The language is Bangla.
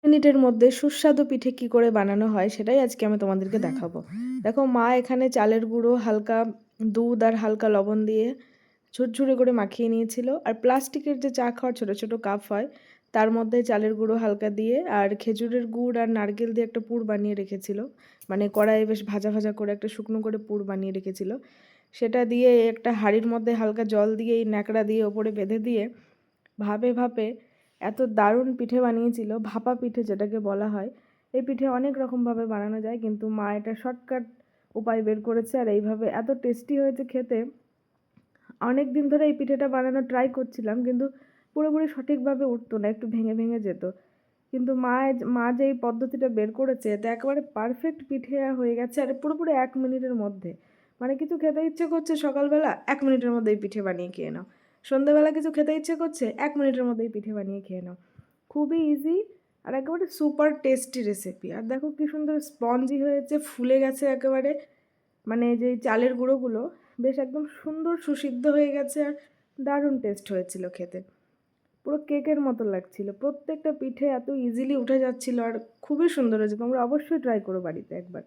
মিনিটের মধ্যে সুস্বাদু পিঠে কি করে বানানো হয় সেটাই আজকে আমি তোমাদেরকে দেখাবো। দেখো, মা এখানে চালের গুঁড়ো, হালকা দুধ আর হালকা লবণ দিয়ে ঝুরঝুরে করে মাখিয়ে নিয়েছিল। আর প্লাস্টিকের যে চা খাওয়ার ছোটো ছোটো কাপ হয়, তার মধ্যে চালের গুঁড়ো হালকা দিয়ে আর খেজুরের গুড় আর নারকেল দিয়ে একটা পুর বানিয়ে রেখেছিল। মানে কড়াইয়ে বেশ ভাজা ভাজা করে একটা শুকনো করে পুর বানিয়ে রেখেছিল। সেটা দিয়ে একটা হাঁড়ির মধ্যে হালকা জল দিয়ে এই ন্যাকড়া দিয়ে ওপরে বেঁধে দিয়ে ভাপে ভাপে এত দারুণ পিঠে বানিয়েছিল। ভাপা পিঠে যেটাকে বলা হয়। এই পিঠে অনেক রকমভাবে বানানো যায়, কিন্তু মা এটা শর্টকাট উপায় বের করেছে, আর এইভাবে এত টেস্টি হয়েছে খেতে। অনেক দিন ধরে এই পিঠেটা বানানো ট্রাই করছিলাম, কিন্তু পুরোপুরি সঠিকভাবে উঠতো না, একটু ভেঙে ভেঙে যেত। কিন্তু মা যে এই পদ্ধতিটা বের করেছে, এতে একেবারে পারফেক্ট পিঠে হয়ে গেছে, আর পুরোপুরি 1 মিনিটের মধ্যে। মানে কিছু খেতে ইচ্ছে করছে সকালবেলা, 1 মিনিটের মধ্যে এই পিঠে বানিয়ে খেয়ে নাও। সন্ধ্যাবেলা কিছু খেতে ইচ্ছে করছে, 1 মিনিটের মধ্যে এই পিঠে বানিয়ে খেয়ে নাও। খুবই ইজি আর একেবারে সুপার টেস্টি রেসিপি। আর দেখো কি সুন্দর স্পঞ্জি হয়েছে, ফুলে গেছে একেবারে। মানে যে চালের গুঁড়োগুলো বেশ একদম সুন্দর সুসিদ্ধ হয়ে গেছে, আর দারুণ টেস্ট হয়েছিল খেতে। পুরো কেকের মতো লাগছিল। প্রত্যেকটা পিঠে এত ইজিলি উঠে যাচ্ছিল, আর খুবই সুন্দর হয়েছে। তোমরা অবশ্যই ট্রাই করো বাড়িতে একবার।